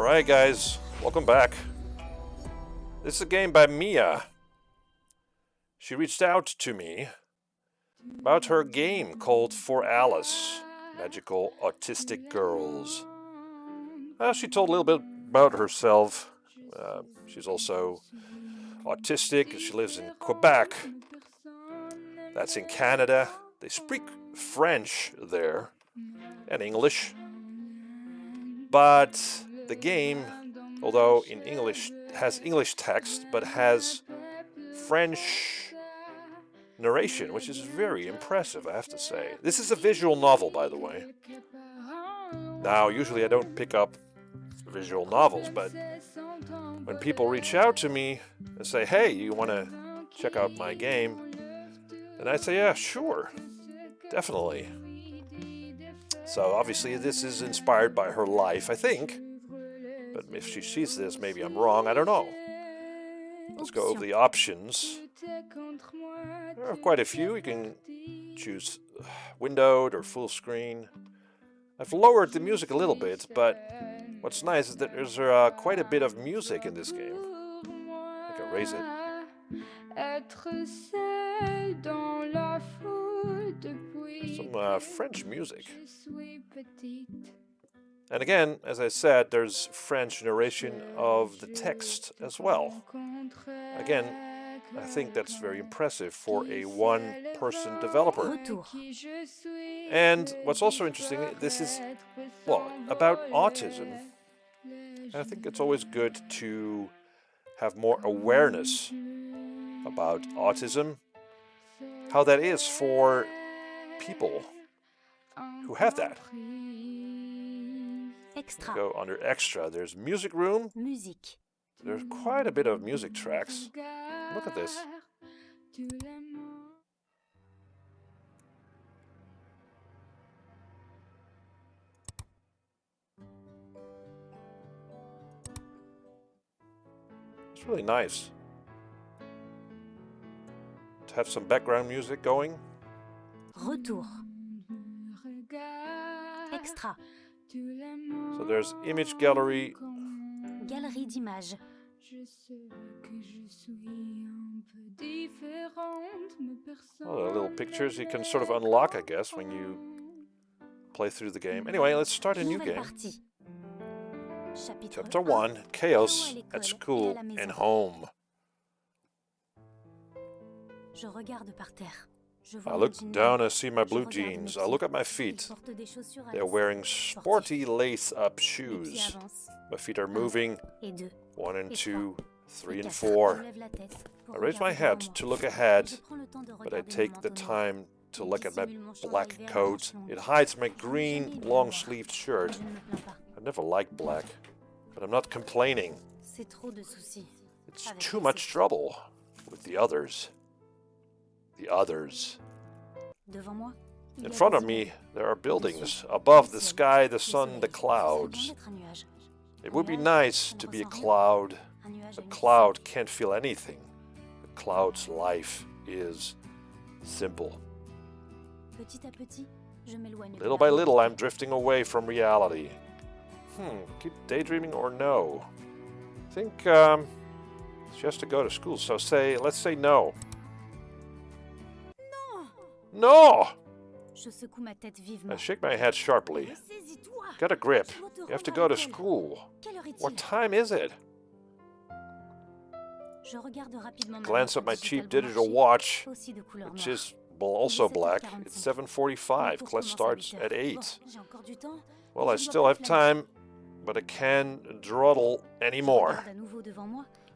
Alright guys, welcome back. This is a game by Mia. She reached out to me about her game called For Alice, Magical Autistic Girls. She told a little bit about herself. She's also autistic. She lives in Quebec. That's in Canada. They speak French there and English. But the game, although in English, has English text, but has French narration, which is very impressive, I have to say. This is a visual novel, by the way. Now, usually I don't pick up visual novels, but when people reach out to me and say, hey, you want to check out my game? And I say, yeah, sure, definitely. So obviously this is inspired by her life, I think. But if she sees this, maybe I'm wrong, I don't know. Let's go over the options. There are quite a few. You can choose windowed or full screen. I've lowered the music a little bit, but what's nice is that there's quite a bit of music in this game. I can raise it. Some French music. And again, as I said, there's French narration of the text as well. Again, I think that's very impressive for a one-person developer. And what's also interesting, this is, well, about autism. And I think it's always good to have more awareness about autism, how that is for people who have that. Extra. Go under extra. There's music room. Musique. There's quite a bit of music tracks. Look at this. It's really nice to have some background music going. Retour. Extra. So there's image gallery. Galerie d'images. Oh, little pictures you can sort of unlock, I guess, when you play through the game. Anyway, let's start a new game. Chapter 1, Chaos at School and Home. Je regarde par terre. I look down and see my blue jeans. I look at my feet. They're wearing sporty lace-up shoes. My feet are moving. 1 and 2, 3 and 4. I raise my head to look ahead, but I take the time to look at my black coat. It hides my green long-sleeved shirt. I never liked black, but I'm not complaining. It's too much trouble with the others. The others. In front of me, there are buildings. Above, the sky, the sun, the clouds. It would be nice to be a cloud. A cloud can't feel anything. A cloud's life is simple. Little by little, I'm drifting away from reality. Keep daydreaming or no? I think she has to go to school, so let's say no. No! I shake my head sharply. Get a grip. You have to go to school. What time is it? Glance at my cheap digital watch, which is also black. It's 7:45. Class starts at 8. Well, I still have time, but I can't dawdle anymore.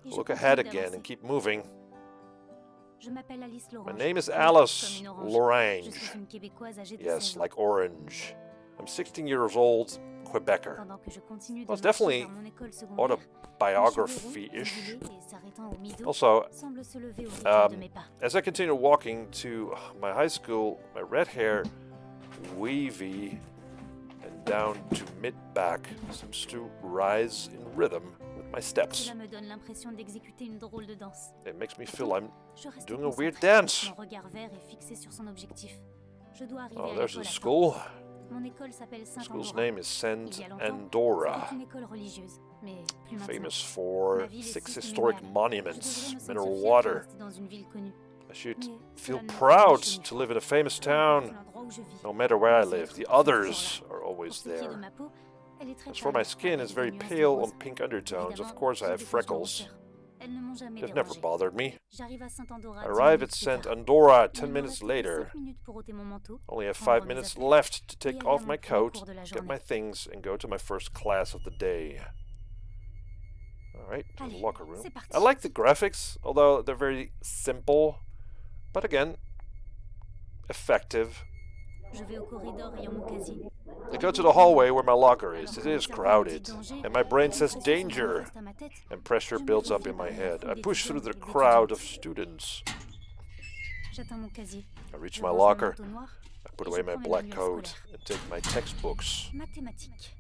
Look ahead again and keep moving. My name is Alice L'Orange. Yes, like orange. I'm 16 years old, Quebecer. Well, it's definitely autobiography-ish. Also, as I continue walking to my high school, my red hair, wavy, and down to mid-back seems to rise in rhythm with my steps. It makes me feel I'm doing a weird dance. Oh, there's a school. The school's name is Saint Andorra. mais plus maintenant. Famous for Ma ville est 6 si historic phénoménale. monuments, Je devrais me sentir mineral fière de water. rester dans une ville connue. I should Mais feel cela ne me proud rajeunit to pas. live in a famous Peu importe town, l'endroit où je vis. no matter where I Les live. autres The sont toujours others là. are Pour always ce qui est de there. ma peau, elle est très As for my pâle, skin, avec it's des very nuances de pale rose. on pink undertones. Of Évidemment, course, I j'ai have des taches de freckles. rousseur. Elles ne m'ont jamais They've never dérangée. bothered me. J'arrive à Saint-Andorra I 10 arrive at minutes plus St. tard. Andorra Il 10 me minutes reste plus que later. 5 minutes pour ôter mon manteau, Only have prendre 5 mes minutes affaires, left to et take aller à off mon my premier coat, cours de la get journée. my things, and go to my first class of the day. Alright, to the Allez, locker room. c'est parti. I like the graphics, although they're very simple. But again, effective. Je vais au corridor ayant mon casier. I go to the hallway where my locker is. Alors It que mon is cerveau me dit crowded, danger, and my brain et says une pression se danger, manifeste à ma tête. and pressure Je me builds up faufile in my parmi la head. foule I push through d'étudiants the et crowd of d'étudiantes. students. J'atteins mon casier. I reach Je my range mon locker. manteau noir I put et away je my prends mes black manuels coat scolaires. and take my textbooks. Mathématiques.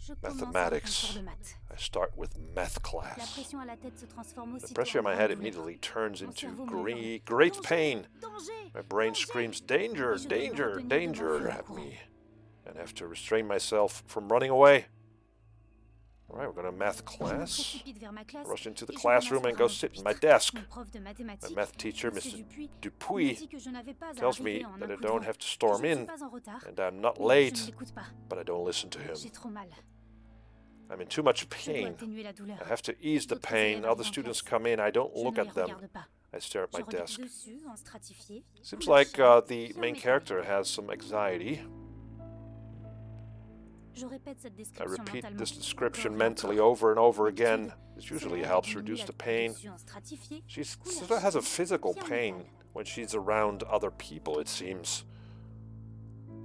Je commence avec un Mathematics. cours de maths. I start with math La class. pression à la tête se transforme The aussitôt pressure en on my grande head douleur. immediately turns Mon into cerveau me great hurle, pain. Danger! My brain Danger! screams danger, Et je dois me danger, retenir de danger m'enfuir en at courant. me, and have to restrain myself from running away. Alright, we're going to math Je me class. précipite vers ma classe Rush into the et je classroom vais and go m'asseoir sit à in mon my desk. Mon prof de My mathématiques, math teacher, Monsieur Mr. me Dupuis, dit que je n'avais pas à tells me arriver en that un I coup de don't vent, have to que storm je ne suis in, pas en retard, and I'm not mais je ne late, l'écoute pas. but I don't listen to him. J'ai trop mal. I'm in too much Je dois pain. atténuer la douleur. I have to ease the D'autres pain. élèves Other arrivent en students classe. come in. I don't Je look ne les at them. regarde pas. I stare at Je my regarde desk. dessus en stratifié. Seems couleur like chair, the bien main métallique. character has some anxiety. Je répète cette I description repeat mentalement. this description Encore et mentally encore. over and over D'habitude, again. This usually cela helps diminue reduce la the douleur pain. dessus en stratifié, She couleur sort of has a chair, physical bien pain métal. when she's around other people, it seems.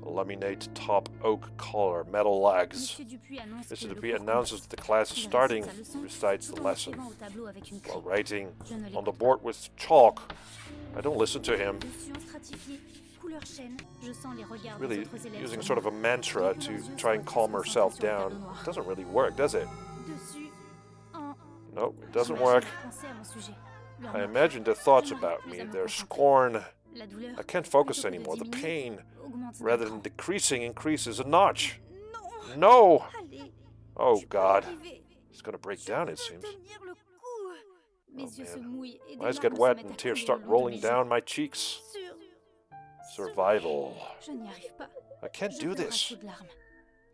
Laminate top oak collar, metal legs. Monsieur Dupuis annonce que Mr. le Dupuis cours announces that the class is Il starting, récite sa leçon recites the tout en lesson écrivant au tableau avec une while craie. writing Je ne on the l'écoute board with chalk. I don't listen to him. Dessus en stratifié, couleur chêne, je sens les regards Really des autres élèves using sur sort of a moi. mantra to try and calm herself down. It doesn't really work, does it? Dessus, en No, it doesn't j'imagine work. penser à mon sujet. Leur I moquerie. imagined their thoughts Je n'arrive about plus me, à me their concentrer. scorn. La douleur, I can't focus plutôt que de anymore. The diminuer, pain, augmente d'un rather cran. than decreasing, increases a notch. Non, No! allez, Oh tu peux God. arriver. It's gonna break Je down, peux it seems. tenir le coup. Mes Oh, yeux se man. mouillent et des My eyes larmes get se wet mettent à and tears couler start le long de rolling mes down joues. my cheeks. Sur- Survival. Je n'y arrive pas. I can't Je do pleure à this. chaudes larmes.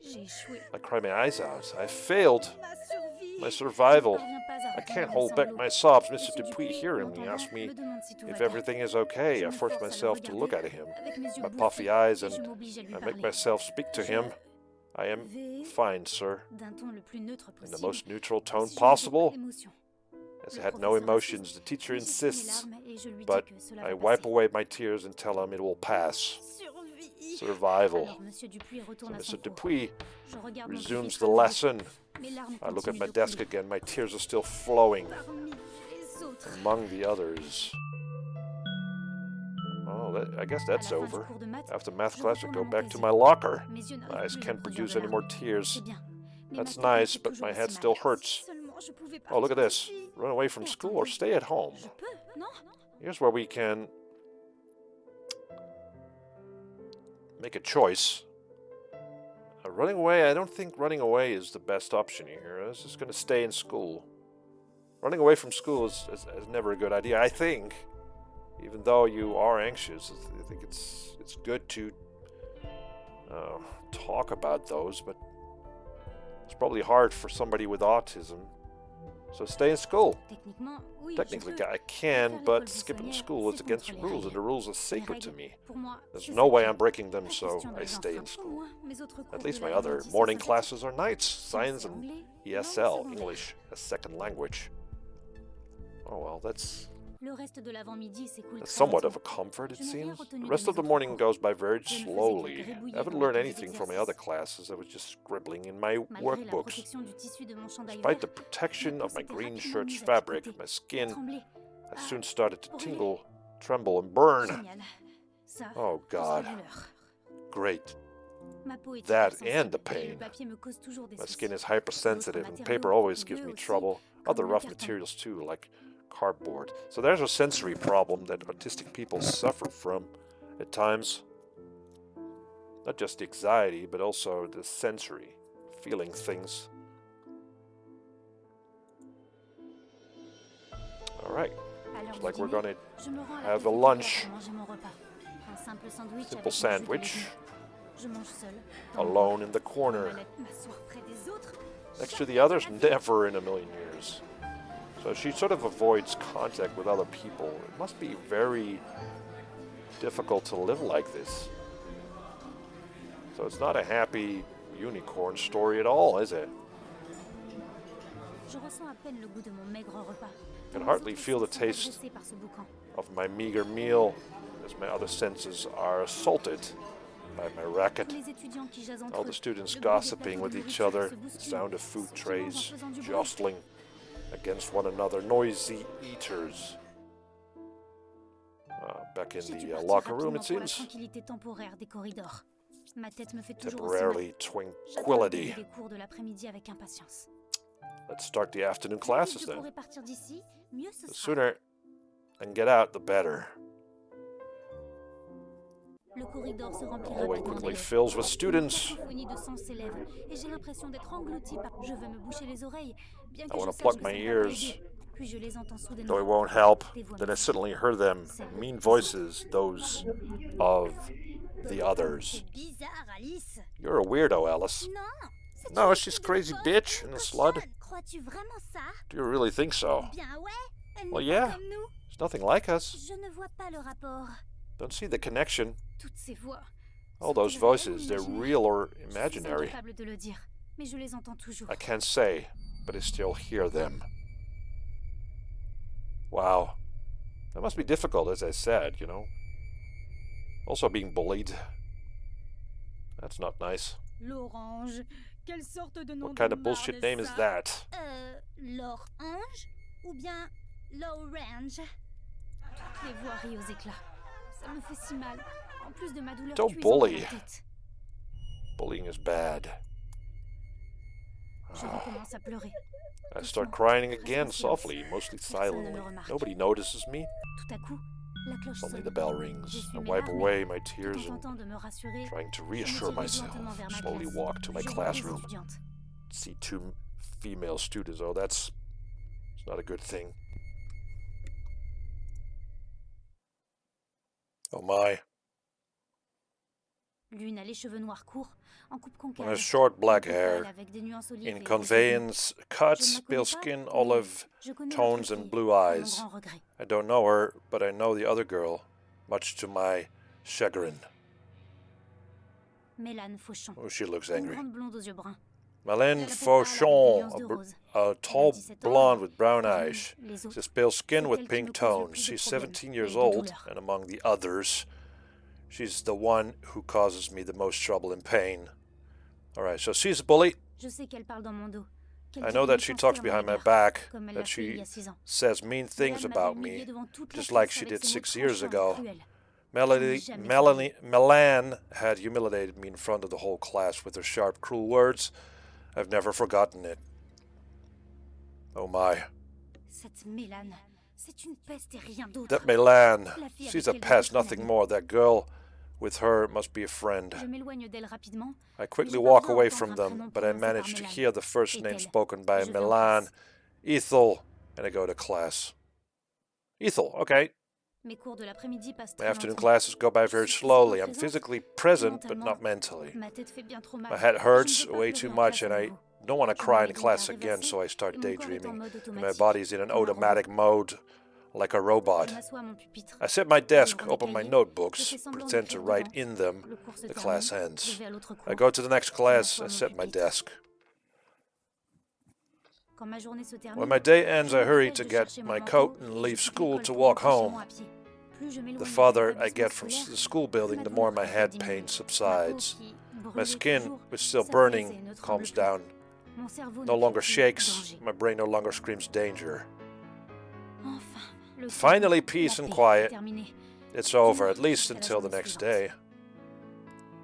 J'ai échoué. I cry my eyes out. I failed. Ma survie. My Je survival. ne parviens pas à I retenir can't mes hold back sanglots. my sobs. Mr. Monsieur Dupuis, Dupuis, hearing me, m'entendant, asks me me demande si tout if va bien. everything is okay. Je I me force force à le myself to look at regarder him. avec mes yeux My bouffés, puffy eyes, et je and m'oblige à lui I make parler. myself speak to him. I am fine, sir. D'un ton le plus neutre In the possible. most neutral tone Si je n'avais pas possible. d'émotion. As I Le had no professeur emotions, insiste, the teacher mais j'essuie mes insists, larmes et je lui dis but que cela I va wipe passer. away my tears and tell him it will pass. Survie. Survival. Alors Monsieur Dupuis So retourne à son Mr. cours. Dupuis Je regarde mon resumes pupitre the à nouveau. lesson. Mes larmes I look at continuent my de desk couler. again. My tears are still flowing Parmi les autres. among the others. Oh, I guess À that's la fin du over. cours de maths, After math je class, I retourne à go mon back to casier. my locker. Mes yeux My n'arrivent eyes plus à can't produire produce de any more larmes. tears. C'est bien. Mais That's ma tête me nice, fait but toujours my head aussi still mal. hurts. Si seulement je pouvais Oh, look at partir this. d'ici. Run away from Mais school or attendez, stay at home. Je peux, non? Here's where we can make a choice. Running away, I don't think running away is the best option here. I was just going to stay in school. Running away from school is never a good idea, I think. Even though you are anxious, I think it's good to talk about those, but it's probably hard for somebody with autism. So stay in school. Techniquement, oui, Technically, je peux. I can, Faire but l'école skipping buissonnière, school is c'est against contre the les rules, and the règles. rules are Les sacred to règles, me. pour moi, There's c'est no way sacré. I'm breaking them, Pas so question I d'aller stay in enfreindre. school. Pour moi, mes autres cours At de least my la other romantisation morning synthétique, classes are nights, science français, and anglais, langue ESL, secondaire. English as second language. Oh well, that's Le reste de l'avant-midi s'écoule très somewhat lentement. of a comfort, it Je n'ai rien seems. retenu The de rest mes of the autres morning cours. goes by very Je ne faisais que slowly. gribouiller I haven't dans learned mes anything from my other exercices. classes. I was just scribbling in my Malgré la workbooks. protection du tissu de mon chandail Despite the vert, protection ma of peau my s'était green rapidement shirt's mise à fabric, picoter, my skin trembler. I Ah, soon started to brûler. tingle, tremble, and burn. Génial. Ça, Oh plus la God, douleur. great. Ma peau est That hypersensible and the et le pain. papier me cause toujours des My soucis. skin is hypersensitive, and matériaux paper always gives rugueux me aussi, trouble. comme Other le rough carton. materials too, like cardboard. So there's a sensory problem that autistic people suffer from at times. Not just the anxiety, but also the sensory, feeling things. Alright, À l'heure looks du like we're dîner, gonna je me rends à la have a cafétéria lunch. pour manger mon repas. Un simple sandwich Simple avec un jus de sandwich. légumes. Je mange seule, dans mon Alone coin. in the corner. M'asseoir près des autres. Next to Jamais the others? dans la vie. Never in a million years. So she sort of avoids contact with other people. It must be very difficult to live like this. So it's not a happy unicorn story at all, is it? Je ressens à peine le goût de mon maigre repas. I can hardly feel the taste Agressés par ce boucan. of my meager meal as my other senses are assaulted by my racket. Les étudiants qui jasent entre All the eux, students le bruit des gossiping plateaux with de each nourriture other, se the bousculent. sound of food Ceux qui mangent en trays faisant du bruit. jostling against one another, noisy eaters. Back in J'ai dû the partir locker room, rapidement it pour la seems. tranquillité temporaire des corridors. Ma tête me fait toujours Temporarily aussi mal. J'attends le tranquility. début des cours de l'après-midi avec impatience. Let's start the afternoon Plus classes vite je then. pourrai partir d'ici, mieux ce The sera. sooner I can get out, the better. Le corridor se remplit Hallway rapidement quickly d'élèves. fills with Une students. cacophonie de sons s'élève et j'ai l'impression d'être engloutie par... Je veux me boucher les oreilles, bien I que want je to sache plug que my ça ne va pas ears. aider. Puis je les entends Though it soudainement. won't help, Des voix then I mystiques. suddenly heard them. Mean voices, those of the others. C'est bizarre, Alice. You're a weirdo, Alice. Non, c'est No, une she's fille de crazy folle bitch et and a cochonne. slut. Crois-tu vraiment ça? Do you really think so? Bien ouais, elle Well, n'est yeah. pas comme nous. There's nothing like us. Je ne vois pas le rapport. Don't see the connection. Toutes ces voix. All those voices, they're real or imaginary. Je suis incapable de le dire, mais je les entends toujours. I can't say, but I still hear them. Wow. That must be difficult, as I said, you know. Also being bullied. That's not nice. L'orange. Quelle sorte de nom What kind de of bullshit marde, name is ça? that? L'orange ou bien l'orange? Toutes les voix rient aux éclats. Ça me fait si mal. En plus de ma douleur Don't cuisante dans bully. la tête. Bullying is bad. Je recommence à pleurer. I start crying again, softly, mostly silently. Nobody notices me. Tout à coup, la cloche Suddenly sonne. the bell rings. I J'essuie mes wipe larmes. away my Tout tears en and tentant de me rassurer, trying to je me reassure dirige myself. lentement vers ma Slowly classe. walk to my Je vois des classroom. étudiantes. See two female students. Oh, it's not a good thing. Oh my. L'une a les cheveux noirs courts, en coupe One concave. has short black L'autre hair. pâle avec des nuances olives et In des conveyance, cuts, pale skin, olive Je connais tones, l'autre and fille, blue à mon eyes. grand regret. I don't know her, but I know the other girl, much to my chagrin. Mélane Fauchon. Oh, she looks Une angry. grande blonde aux yeux bruns. Malène Elle a la peau pâle avec des Fauchon, nuances de rose. a tall 17 ans, blonde with brown parmi eyes. les autres, She has pale skin c'est with elle qui me pink cause le tones. plus de She's problèmes 17 et years de old, douleurs. and among the others, she's the one who causes me the most trouble and pain. Alright, so she's a bully. Je sais qu'elle parle dans mon dos. qu'elle I dit know des that she méchancetés talks à mon behind my égard, back, comme elle that l'a fait il y she a 6 ans. says mean things Mélane about m'avait me, humiliée devant toute la just like classe she avec did ses mots 6 years tranchants et ago. cruels. Melanie had humiliated me in front of the whole class with her sharp, cruel words. I've never forgotten it. Oh my. Cette Mélane, c'est une peste et rien d'autre. That Milan, La fille she's avec a elle doit pest, être une nothing amie. more. That girl with her must be a friend. Je m'éloigne d'elle rapidement. I quickly je walk parviens à away entendre from un them, prénom but I prononcé par manage to Mélane. hear the first name Ethel. spoken by Je vais en Milan, classe. Ethel, and I go to class. Ethel, okay. Mes cours de l'après-midi passent My très afternoon lentement. classes go by very Je suis slowly. I'm présente, physically present, but mentalement, not mentally. Ma tête fait bien trop mal. My head Je hurts ne veux pas way pleurer too en much, classe and à I nouveau. don't want to Je cry me in mets donc class à again, so I rêvasser, start et mon corps est en daydreaming. mode And my automatique, body's in an comme un robot. automatic mode, like a robot. Je m'assois à mon pupitre. I sit at my desk, open my Je notebooks, fais semblant pretend to d'écrire write dedans. in them. Le cours se The termine. class Je ends. vais à l'autre I cours. go to the next class, m'assois à I mon sit at my pupitre. desk. Quand ma journée se termine, When my day ends, I je hurry m'empresse to de get chercher mon my manteau coat et and je leave quitte school l'école to pour walk rentrer chez home. moi à pied. Plus je m'éloigne The de farther I l'établissement get from scolaire, the school building, the ma more douleur my commence à head diminuer. pain Ma peau subsides. qui My brûlait skin, toujours, which is still s'apaise burning, et ne tremble calms plus. down. Mon cerveau No ne longer crie plus shakes. danger. My brain no longer screams danger. Enfin, le Finally, calme, peace la and paix quiet. est terminée. It's over, at Du moins, least jusqu'à la until the journée next suivante. day.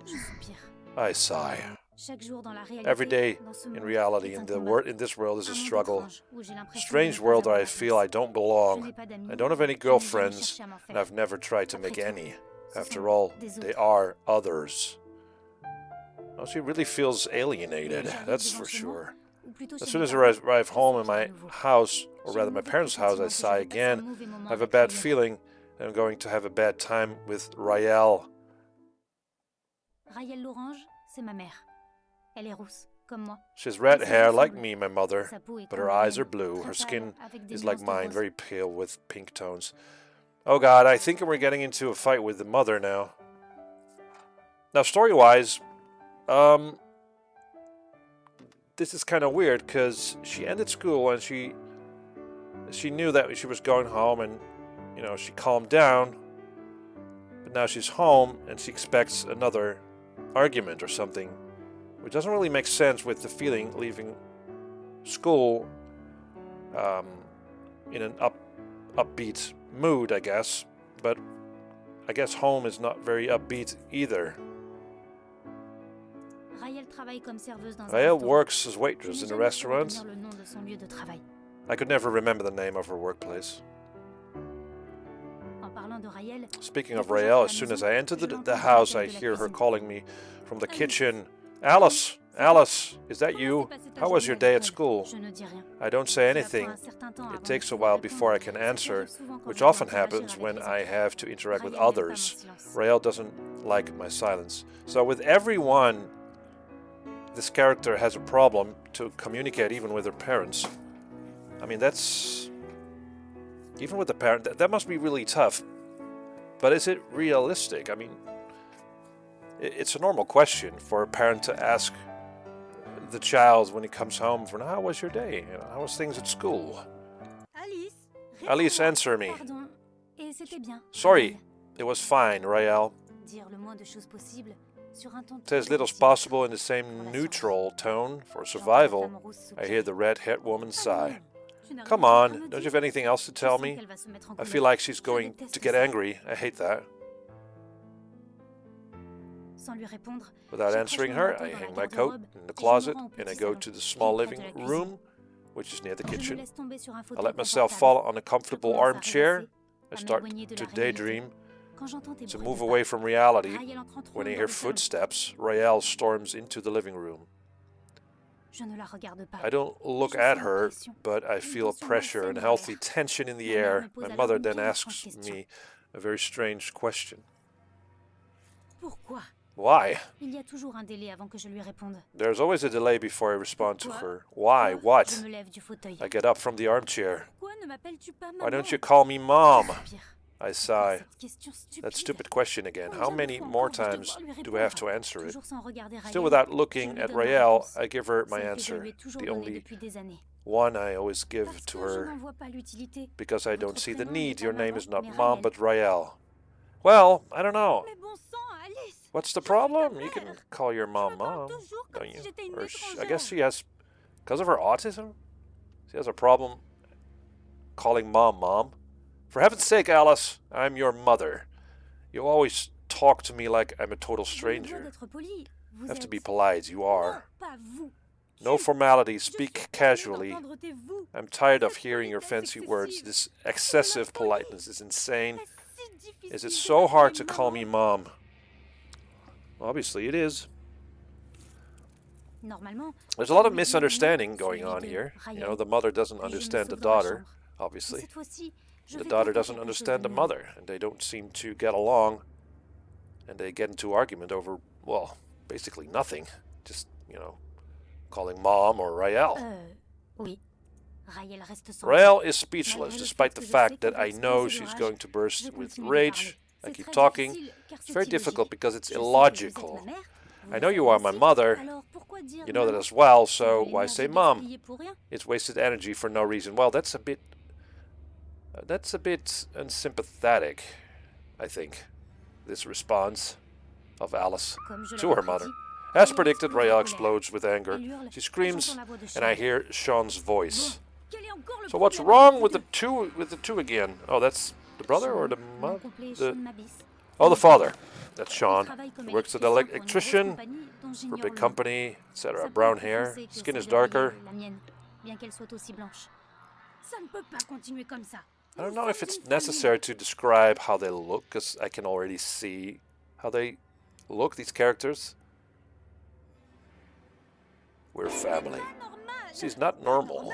Je soupire. I sigh. Chaque jour dans la réalité, Every day, dans ce in monde, reality, est un in the combat. in this world, is a Un monde struggle. étrange, où j'ai l'impression de Strange ne pas world where avoir I ma feel place. I don't Je belong. n'ai pas d'amis, I don't have any je n'ai jamais girlfriends, cherché à m'en faire. and I've never tried to Après make tout, any. ce After sont all, des they autres. are others. Oh, she really feels alienated, J'arrive that's devant for chez moi. sure. ou plutôt As chez soon mes as I parents. arrive home in Je my sens à nouveau. house, or J'ai rather un my mauvais parents' house, I pressentiment que je sigh vais passer un again. mauvais moment I have a avec bad Rayel. feeling that I'm going to have a bad time with Raël. Rayel l'orange, c'est ma mère. Elle est rousse, comme moi. She has red Mais ses hair yeux sont like bleus. me, my mother, Sa peau est but comme her la eyes are mienne, blue. très Her pâle, skin avec des is like nuances de mine, rose. very pale with pink tones. Oh god, I think we're getting into a fight with the mother now. Now, story-wise, this is kind of weird because she ended school and she knew that she was going home, and you know, she calmed down. But now she's home and she expects another argument or something, which doesn't really make sense with the feeling leaving school in an upbeat mood, I guess. But I guess home is not very upbeat either. Rayel travaille comme serveuse dans un Raël restaurant. works as Je waitress n'ai in a jamais su restaurant. retenir le nom de son lieu de travail. I could never remember the name of her workplace. En parlant de Rayel, Speaking dès of que j'entre Raël, à as la soon maison, as I enter je the l'entends house, qui I m'appelle de la hear her cuisine. calling me from the Alice. kitchen. Alice! Alice! Is that Comment you? s'est passée ta How was journée your avec day at elle? school? Je ne dis rien. I don't say Cela prend anything. un certain temps It avant takes de a pouvoir while répondre, before I can ce qui answer, arrive souvent quand which je dois often interagir happens avec when les I autres. have to interact with Rayel n'aime pas mon others. silence. Raël doesn't like my silence. So with everyone, this character has a problem to communicate even with her parents. I mean, that's... Even with the parent, that must be really tough. But is it realistic? I mean, it's a normal question for a parent to ask the child when he comes home from, how was your day? You know, how was things at school? Alice, Alice, réponds-moi. answer me. Pardon. Et c'était bien. Sorry, Rayel. it was fine, Raël. Dire le moins de choses possible sur un ton Say as très little as difficile. possible in the same neutral tone for J'entends la survival. femme rousse I hear soupirer. the red-haired woman sigh. Tu n'as Come rien d'autre à on, me don't you dire? have anything else to Je tell sens me? qu'elle va se mettre en I colère. feel like she's Je going déteste to get ça. angry. I hate that. Sans lui répondre, Without j'accroche answering mon her, manteau I dans la hang my coat garde-robe in the et je me closet rends au and I petit go salon, to the qui small est près living de la cuisine. room, which is near the Je me kitchen. laisse tomber sur un I fauteuil let myself confortable. fall on a Je comfortable commence à armchair. rêvasser, I à start m'éloigner de to la réalité. daydream, Quand j'entends tes to bruits move de away pas, from reality. Rayel entre en When I trombe hear dans le salon. footsteps, Raël storms into the living room. Je ne la regarde pas. I don't look Je at sens la her, pression. but I Une feel tension pressure and malsaine dans healthy l'air. tension in the Ma mère air. me pose My alors mother une then toute étrange asks question. me a very strange question. Pourquoi? Why? Il y a toujours un délai avant que je lui réponde. There's always a delay before I respond to Pourquoi? her. Why? Je What? me lève du fauteuil. I get up from the armchair. Pourquoi ne m'appelles-tu pas maman? Why don't you call me Mom? Je soupire. I Pourquoi sigh. cette question stupide? That stupid question again. How Combien de many fois more encore vais-je times devoir lui do I have répondre? to answer it? Toujours sans regarder Still Rayel, without je looking lui at donne ma Raël, réponse. I give her my Celle que je answer. lui ai toujours The donnée only depuis des années. one I always give Parce to que je her. n'en vois pas l'utilité. Because I don't Votre see the prénom need. n'est Your pas name maman, is not mais Mom, Rayel. but Raël. Well, I don't know. Mais bon sang, Alice! What's the Je suis ta problem? You can mère. call your Tu mom me parles Mom, toujours comme don't si you? j'étais une Or I guess étrangère. she has, because of her autism, she has a problem calling Mom Mom. For heaven's sake, Alice, I'm your mother. You always talk to me like I'm a total Je me dois stranger. d'être polie. Vous You have to be êtes. polite, you Non, are. pas vous. No Tu. formality, Je suis speak tannée casually. d'entendre tes vous. I'm tired of Cette hearing your politesse fancy words. excessive. This C'est de la excessive folie. politeness is insane. Est-ce si difficile Is it de so hard to m'appeler call me maman? Mom? Obviously it is. Normalement, There's a lot of je lui dis misunderstanding non, going celui on de here. You know, Rayel. the mother doesn't Puis je me understand the sauve dans ma daughter, chambre. Mais obviously. cette fois-ci, je The vais daughter tenter doesn't quelque chose understand de the mieux. mother, and they don't seem to get along. And they get into argument over, well, basically nothing. Just, you know, calling Mom or Raël. Oui. Rayel reste sans Raël is speechless, Malgré le despite fait the que je fact sais that qu'elle va I know exploser de she's rage, going to je burst with continue de rage. parler. I C'est keep très talking. difficile, car It's c'est very illogique. difficult because it's Je sais que vous êtes illogical. ma mère, vous I le know you savez are my aussi, mother. alors pourquoi dire You know that maman? as well, C'est so de why say l'énergie Mom? gaspillée pour rien. It's wasted energy for no reason. Well, that's a bit unsympathetic, I think, this response of Alice Comme je to l'avais her mother. prédit, As Rayel predicted, explose en Raël colère. explodes with anger. Elle hurle, She et screams, j'entends la voix de and I Sean. hear Sean's voice. Bon, quel est encore le So what's problème wrong avec with vous the two again? Oh, that's the brother or the Sean, mother? nom complet, The, Sean Mabis. oh, the father. That's Il Sean. travaille comme He works as an électricien pour une grosse electrician compagnie dont for a j'ignore big le nom. company, etc. Sa peau Brown est plus hair, foncée que skin celle is de darker. Rayel, la mienne, bien qu'elle soit aussi blanche. Ça ne peut pas continuer comme ça. I don't Nous know if sommes it's une famille. necessary to describe how they look, because I can already see how they look, these characters. We're family. C'est pas normal. She's not normal.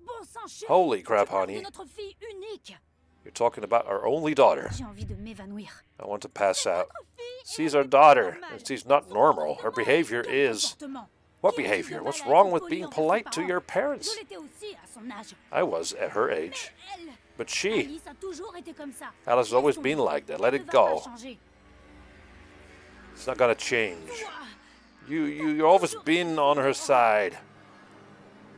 Bon sang, chérie, Holy crap, tu parles de honey. notre fille unique. You're talking about our only daughter. J'ai envie de m'évanouir. I want to pass out. She's our daughter, and she's not normal. Her behavior is... What behavior? What's wrong with being polite to your parents? Je l'étais aussi à son âge. I was at her age. Elle, But she... Alice a toujours été comme ça. Alice has always been like that. Let it go. Changer. It's not gonna change. You've always been on her side.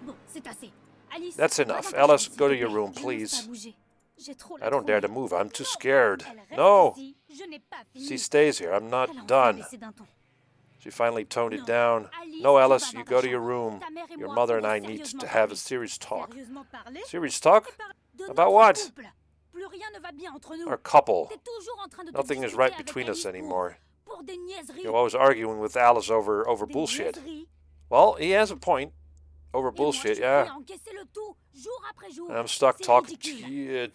Bon, c'est assez. Alice, That's enough. va dans ta Alice, chambre, go to s'il te your plaît. room, Je n'ose please. pas bouger. J'ai trop la I don't dare to trouille. move. I'm too Non, scared. elle reste No! ici. Je n'ai pas fini. She stays here. I'm Elle a not enfin done. baissé d'un ton. She finally toned it Non. down. Alice, No, tu Alice, vas you dans go ta to your chambre. room. Ta mère et Your moi, mother on and va I need sérieusement to have parler. a serious talk. Sérieusement parler? Serious talk? De About notre what? couple. Plus rien ne va bien entre nous. Our couple. T'es toujours en train de te Nothing is disputer right avec between Alice us anymore. pour des niaiseries. You're always arguing with Alice over Des bullshit. niaiseries. Well, he has a point. Over Et moi, bullshit, je yeah. dois encaisser le tout, jour après jour. I'm stuck C'est talking to ridicule. you.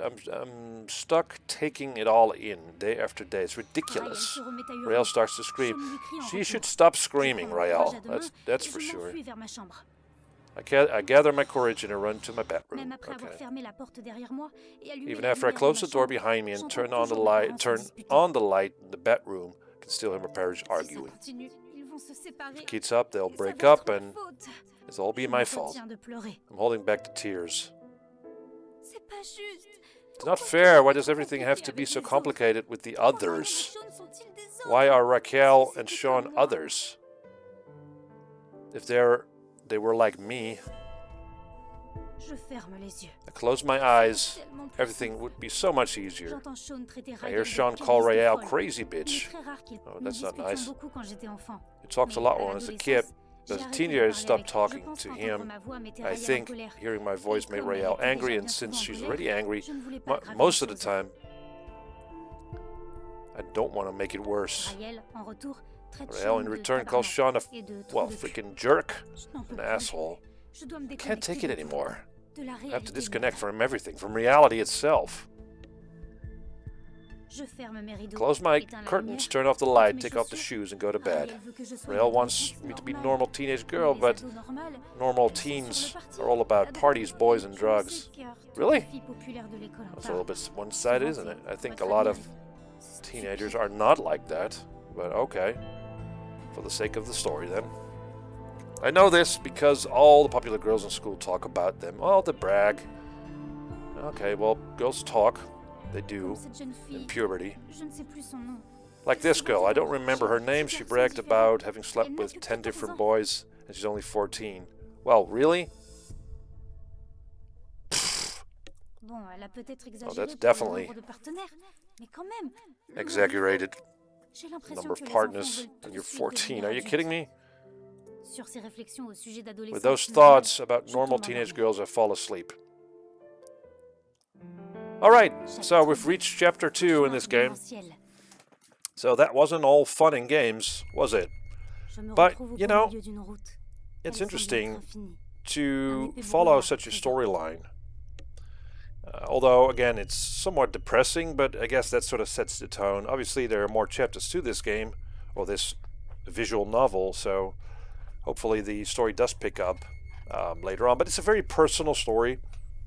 I'm stuck taking it all in day after day. It's Raël ridiculous. se remet à hurler. Raël starts to Je scream. me lui crie en She retour. should stop Je screaming, prends mon courage Raël. à deux mains That's et for je sure. m'enfuis vers ma chambre. I gather my courage and I run to my bedroom. Même après avoir Okay. fermé la porte derrière moi et allumé Even la after I lumière de close ma the door chambre, behind me and j'entends turn on the toujours mes light, parents se turn disputer. on the light in the bedroom, I can still hear my parents Si ça arguing. continue, ils vont se séparer. Kids up, they'll Et ça break va être up, ma and faute. it'll all be Je my me fault. retiens de pleurer. I'm holding back the tears. C'est pas juste. It's not fair. Why does everything have to be so complicated with the others? Why are Raquel and Sean others? If they were like me, Je ferme les yeux. I close my eyes, Tellement plus everything simple. would be so much easier. J'entends Sean traiter I Raël hear de Sean quelle call liste Raël folle. crazy Il est bitch. très rare qu'il Oh, nous that's not discutions nice. beaucoup quand j'étais enfant. He talks a Mais lot à when I was a l'adolescence, kid. j'ai As a arrêté teenager, I de parler stopped avec. Je talking pense to qu'entendre him. ma voix mettait I Raël en think colère. hearing my voice Et made comme elle Raël était angry, déjà and bien since souvent en she's colère, already angry, je ne voulais pas aggraver most les of the choses. time, I don't want to make it worse. Raël, en retour, traite Raël, Sean in de return, calls Sean a, et de trou well, de cul. freaking jerk, Je n'en peux an plus. asshole. Je dois me I can't take it déconnecter de tout, anymore. de la I have to réalité disconnect du from everything, from reality itself. Je ferme mes rideaux, Close my éteins la curtains, lumière, turn off the porte light, mes take off the chaussures. shoes, and go to bed. Raël veut que je sois Raël une wants adolescente me to be a normale. normal teenage Mais girl, les but ados normales, normal elles sont sur teens le parti. are all about La parties, drogue, boys, and je ne drugs. sais car toutes Really? les filles populaires de l'école en That's a little parlent. bit one-sided, Souvent, isn't it? c'est I think a votre lot of admirer. C'est teenagers stupide. are not like that, but okay. For the sake of the story, then. I know this because all the popular girls in school talk about them. Oh, they brag. Okay, well, girls talk. They do. Comme cette jeune fille, In puberty. je ne sais plus son nom. Like this girl, I don't remember her name. She bragged about having slept with 10 different boys, and she's only 14. Well, really? Bon, elle a peut-être exagéré that's pour le definitely nombre de partenaires, mais quand même. Exaggerated J'ai l'impression number of que les enfants partners, veulent and tout you're de suite 14. devenir Are you adultes. kidding me? Sur ces réflexions au sujet d'adolescence With those normale, thoughts about je normal tombe teenage endormie. girls, I fall asleep. Alright, so we've reached chapter 2 in this game. Démentiel. So that wasn't all fun and games, was it? Je me But, retrouve au you beau know, milieu d'une route. It's Elle semble interesting être infinie. to follow such a storyline. Although, again, it's somewhat depressing, but I guess that sort of sets the tone. Obviously, there are more chapters to this game, or this visual novel, so hopefully the story does pick up later on. But it's a very personal story,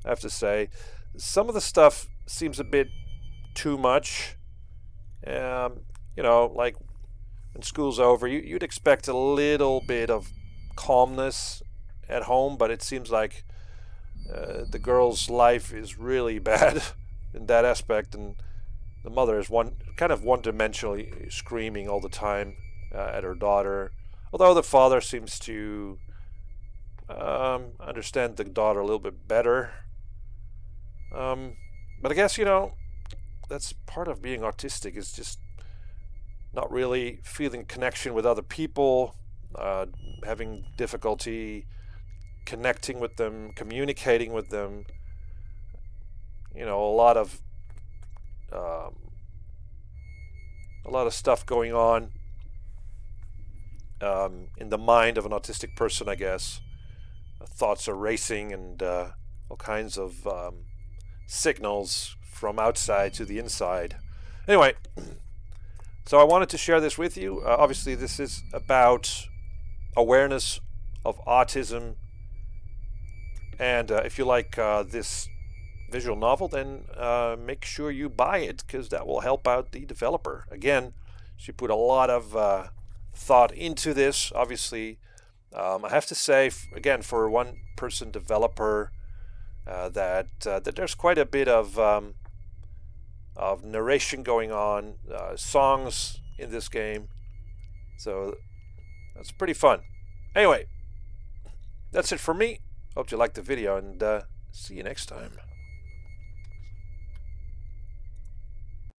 I have to say. Some of the stuff seems a bit too much. You know, like when school's over, you'd expect a little bit of calmness at home, but it seems like the girl's life is really bad in that aspect, and the mother is kind of one-dimensionally screaming all the time at her daughter. Although the father seems to understand the daughter a little bit better. But I guess, you know, that's part of being autistic, is just not really feeling connection with other people, having difficulty connecting with them, communicating with them. You know, a lot of stuff going on in the mind of an autistic person, I guess. Thoughts are racing, and all kinds of signals from outside to the inside. Anyway, so I wanted to share this with you. Obviously, this is about awareness of autism And if you like this visual novel, then make sure you buy it, because that will help out the developer. Again, she put a lot of thought into this. Obviously, I have to say, again, for a one-person developer, that there's quite a bit of narration going on, songs in this game. So that's pretty fun. Anyway, that's it for me. Hope you liked the video, and see you next time.